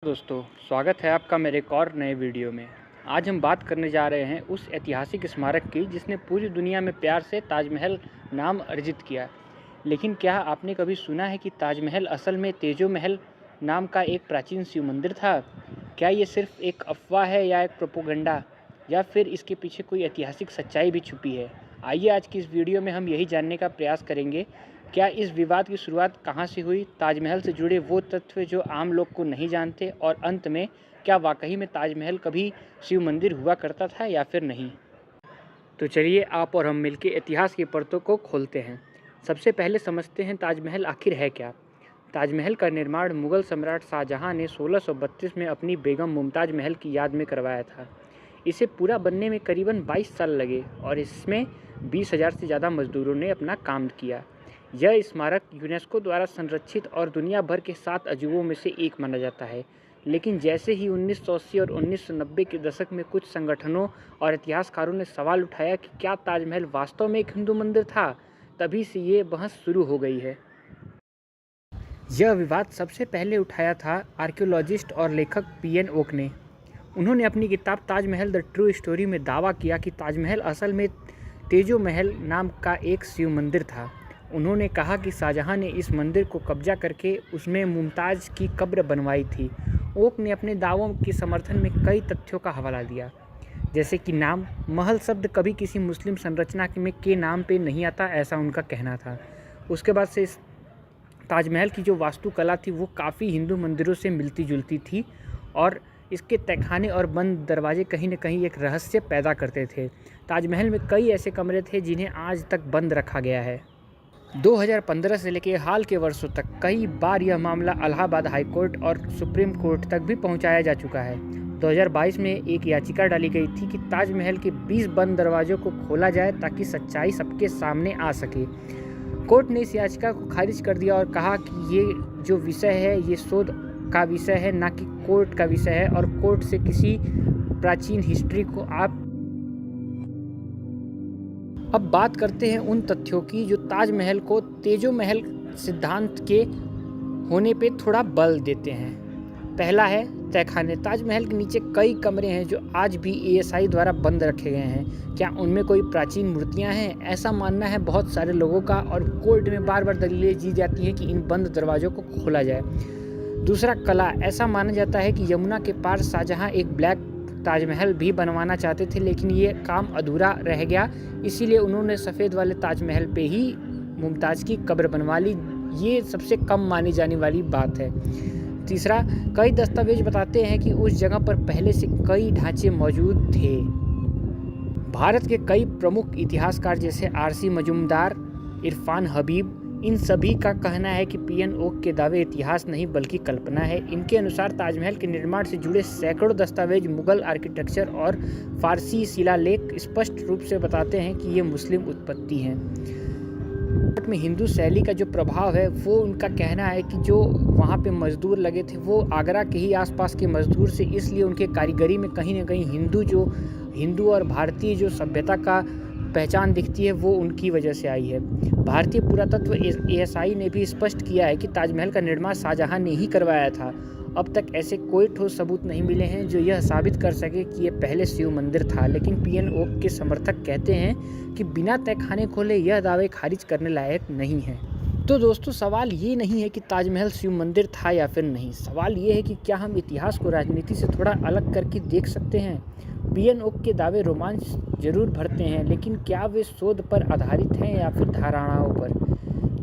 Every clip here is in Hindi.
दोस्तों, स्वागत है आपका मेरे एक और नए वीडियो में। आज हम बात करने जा रहे हैं उस ऐतिहासिक स्मारक की जिसने पूरी दुनिया में प्यार से ताजमहल नाम अर्जित किया। लेकिन क्या आपने कभी सुना है कि ताजमहल असल में तेजो महल नाम का एक प्राचीन शिव मंदिर था? क्या ये सिर्फ एक अफवाह है या एक प्रोपोगंडा, या फिर इसके पीछे कोई ऐतिहासिक सच्चाई भी छुपी है? आइए आज की इस वीडियो में हम यही जानने का प्रयास करेंगे। क्या इस विवाद की शुरुआत कहाँ से हुई, ताजमहल से जुड़े वो तथ्य जो आम लोग को नहीं जानते, और अंत में क्या वाकई में ताजमहल कभी शिव मंदिर हुआ करता था या फिर नहीं। तो चलिए आप और हम मिलकर इतिहास की परतों को खोलते हैं। सबसे पहले समझते हैं ताजमहल आखिर है क्या। ताजमहल का निर्माण मुग़ल सम्राट शाहजहां ने 1632 में अपनी बेगम मुमताज़ महल की याद में करवाया था। इसे पूरा बनने में करीबन 22 साल लगे और इसमें 20,000 से ज़्यादा मजदूरों ने अपना काम किया। यह स्मारक यूनेस्को द्वारा संरक्षित और दुनिया भर के 7 अजूबों में से एक माना जाता है। लेकिन जैसे ही 1980 और 1990 के दशक में कुछ संगठनों और इतिहासकारों ने सवाल उठाया कि क्या ताजमहल वास्तव में एक हिंदू मंदिर था, तभी से ये बहस शुरू हो गई है। यह विवाद सबसे पहले उठाया था आर्कियोलॉजिस्ट और लेखक पीएन ओक ने। उन्होंने अपनी किताब ताजमहल द ट्रू स्टोरी में दावा किया कि ताजमहल असल में तेजो महल नाम का एक शिव मंदिर था। उन्होंने कहा कि शाहजहां ने इस मंदिर को कब्जा करके उसमें मुमताज़ की कब्र बनवाई थी। ओक ने अपने दावों के समर्थन में कई तथ्यों का हवाला दिया, जैसे कि नाम, महल शब्द कभी किसी मुस्लिम संरचना में के नाम पे नहीं आता, ऐसा उनका कहना था। उसके बाद से इस ताजमहल की जो वास्तुकला थी वो काफ़ी हिंदू मंदिरों से मिलती जुलती थी और इसके तहखाने और बंद दरवाजे कहीं न कहीं एक रहस्य पैदा करते थे। ताजमहल में कई ऐसे कमरे थे जिन्हें आज तक बंद रखा गया है। 2015 से लेकर हाल के वर्षों तक कई बार यह मामला इलाहाबाद हाई कोर्ट और सुप्रीम कोर्ट तक भी पहुंचाया जा चुका है। 2022 में एक याचिका डाली गई थी कि ताजमहल के 20 बंद दरवाजों को खोला जाए ताकि सच्चाई सबके सामने आ सके। कोर्ट ने इस याचिका को खारिज कर दिया और कहा कि ये जो विषय है ये शोध का विषय है, ना कि कोर्ट का विषय है, और कोर्ट से किसी प्राचीन हिस्ट्री को आप। अब बात करते हैं उन तथ्यों की जो ताजमहल को तेजो महल सिद्धांत के होने पे थोड़ा बल देते हैं। पहला है तहखाने। ताजमहल के नीचे कई कमरे हैं जो आज भी एएसआई द्वारा बंद रखे गए हैं। क्या उनमें कोई प्राचीन मूर्तियां हैं? ऐसा मानना है बहुत सारे लोगों का, और कोर्ट में बार बार दलीलें दी जाती हैं कि इन बंद दरवाज़ों को खोला जाए। दूसरा, कला। ऐसा माना जाता है कि यमुना के पार शाहजहां एक ब्लैक ताजमहल भी बनवाना चाहते थे, लेकिन ये काम अधूरा रह गया, इसीलिए उन्होंने सफ़ेद वाले ताजमहल पे ही मुमताज़ की कब्र बनवा ली। ये सबसे कम मानी जाने वाली बात है। तीसरा, कई दस्तावेज बताते हैं कि उस जगह पर पहले से कई ढांचे मौजूद थे। भारत के कई प्रमुख इतिहासकार जैसे आरसी मजूमदार, इरफान हबीब, इन सभी का कहना है कि पीएन ओक के दावे इतिहास नहीं बल्कि कल्पना है। इनके अनुसार ताजमहल के निर्माण से जुड़े सैकड़ों दस्तावेज मुगल आर्किटेक्चर और फारसी शिलालेख स्पष्ट रूप से बताते हैं कि ये मुस्लिम उत्पत्ति हैं। में हिंदू शैली का जो प्रभाव है वो उनका कहना है कि जो वहाँ पे मजदूर लगे थे वो आगरा के ही आसपास के मजदूर से, इसलिए उनके कारीगरी में कहीं ना कहीं हिंदू और भारतीय जो सभ्यता का पहचान दिखती है वो उनकी वजह से आई है। भारतीय पुरातत्व एएसआई ने भी स्पष्ट किया है कि ताजमहल का निर्माण शाहजहां ने ही करवाया था। अब तक ऐसे कोई ठोस सबूत नहीं मिले हैं जो यह साबित कर सके कि यह पहले शिव मंदिर था, लेकिन पीएन ओक के समर्थक कहते हैं कि बिना तहखाने खोले यह दावे खारिज करने लायक नहीं है। तो दोस्तों, सवाल ये नहीं है कि ताजमहल शिव मंदिर था या फिर नहीं। सवाल ये है कि क्या हम इतिहास को राजनीति से थोड़ा अलग करके देख सकते हैं। पीएन ओक के दावे रोमांच जरूर भरते हैं, लेकिन क्या वे शोध पर आधारित हैं या फिर धारणाओं पर?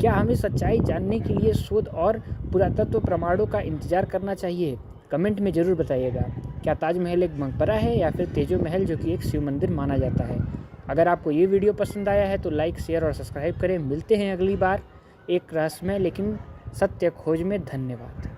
क्या हमें सच्चाई जानने के लिए शोध और पुरातत्व प्रमाणों का इंतजार करना चाहिए? कमेंट में ज़रूर बताइएगा। क्या ताजमहल एक मकबरा है या फिर तेजो महल जो कि एक शिव मंदिर माना जाता है? अगर आपको ये वीडियो पसंद आया है तो लाइक, शेयर और सब्सक्राइब करें। मिलते हैं अगली बार एक रहस्यमय लेकिन सत्य खोज में। धन्यवाद।